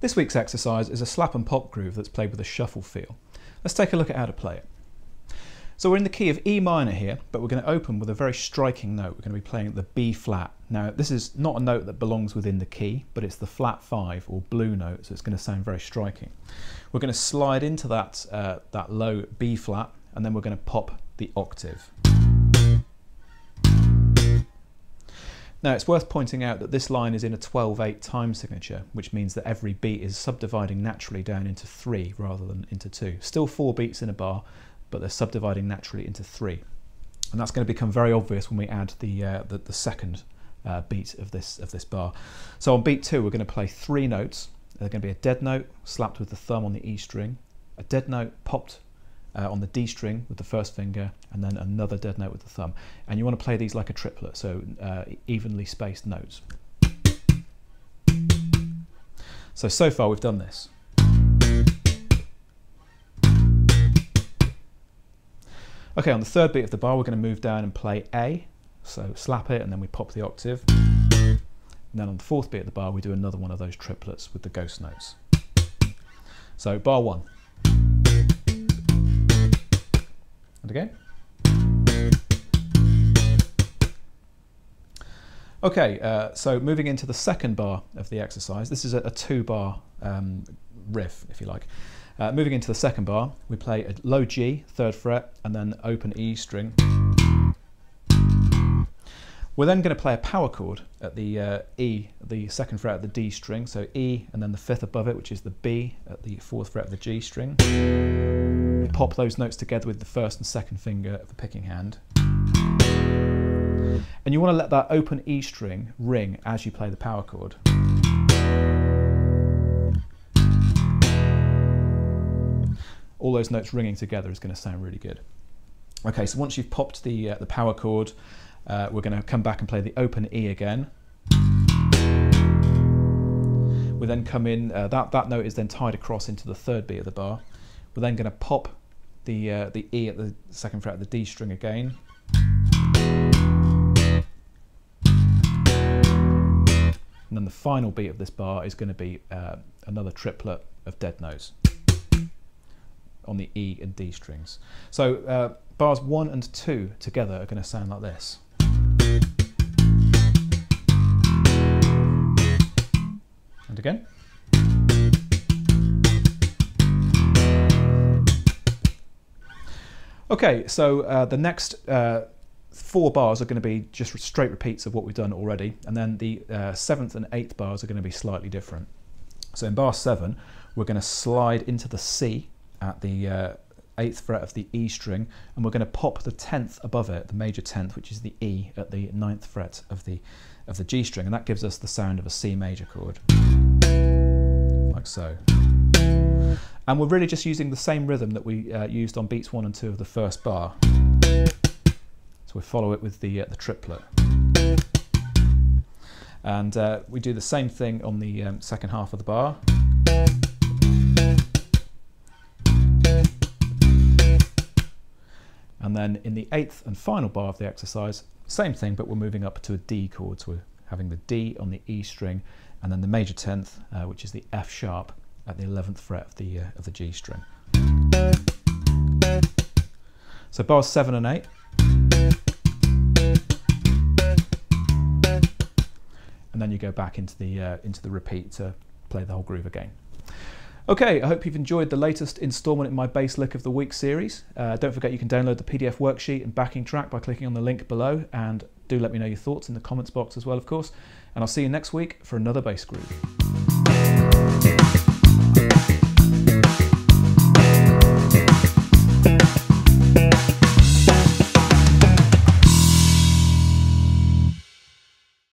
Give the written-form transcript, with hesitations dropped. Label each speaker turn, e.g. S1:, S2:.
S1: This week's exercise is a slap and pop groove that's played with a shuffle feel. Let's take a look at how to play it. So we're in the key of E minor here, but we're going to open with a very striking note. We're going to be playing the B flat. Now this is not a note that belongs within the key, but it's the flat 5 or blue note, so it's going to sound very striking. We're going to slide into that low B flat, and then we're going to pop the octave. Now it's worth pointing out that this line is in a 12/8 time signature, which means that every beat is subdividing naturally down into 3 rather than into 2. Still 4 beats in a bar, but they're subdividing naturally into 3. And that's going to become very obvious when we add the second beat of this bar. So on beat 2 we're going to play 3 notes. They're going to be a dead note slapped with the thumb on the E string, a dead note popped on the D string with the first finger, and then another dead note with the thumb. And you want to play these like a triplet, so evenly spaced notes. So far we've done this. Okay, on the third beat of the bar we're going to move down and play A, so slap it and then we pop the octave. And then on the fourth beat of the bar we do another one of those triplets with the ghost notes. So bar 1. And again. Okay, so moving into the second bar of the exercise. This is a 2-bar riff, if you like. Moving into the second bar, we play a low G, 3rd fret, and then open E string. We're then going to play a power chord at the E, the 2nd fret of the D string, so E and then the 5th above it, which is the B at the 4th fret of the G string. Pop those notes together with the 1st and 2nd finger of the picking hand. And you want to let that open E string ring as you play the power chord. All those notes ringing together is going to sound really good. Okay, so once you've popped the power chord, we're going to come back and play the open E again. We then come in, that note is then tied across into the 3rd beat of the bar. We're then going to pop the E at the 2nd fret of the D string again. And then the final beat of this bar is going to be another triplet of dead notes on the E and D strings. So bars 1 and 2 together are going to sound like this. And again. Okay, so the next 4 bars are going to be just straight repeats of what we've done already, and then the 7th and 8th bars are going to be slightly different. So in bar 7 we're going to slide into the C at the 8th fret of the E string, and we're going to pop the 10th above it, the major 10th, which is the E, at the 9th fret of the G string, and that gives us the sound of a C major chord, like so. And we're really just using the same rhythm that we used on beats 1 and 2 of the first bar. So we follow it with the triplet. And we do the same thing on the second half of the bar. And then in the 8th and final bar of the exercise, same thing, but we're moving up to a D chord. So we're having the D on the E string, and then the major 10th, which is the F sharp, at the 11th fret of the G string. So bars 7 and 8. And then you go back into the repeat to play the whole groove again. Okay, I hope you've enjoyed the latest instalment in my Bass Lick of the Week series. Don't forget you can download the PDF worksheet and backing track by clicking on the link below, and do let me know your thoughts in the comments box as well, of course. And I'll see you next week for another bass groove.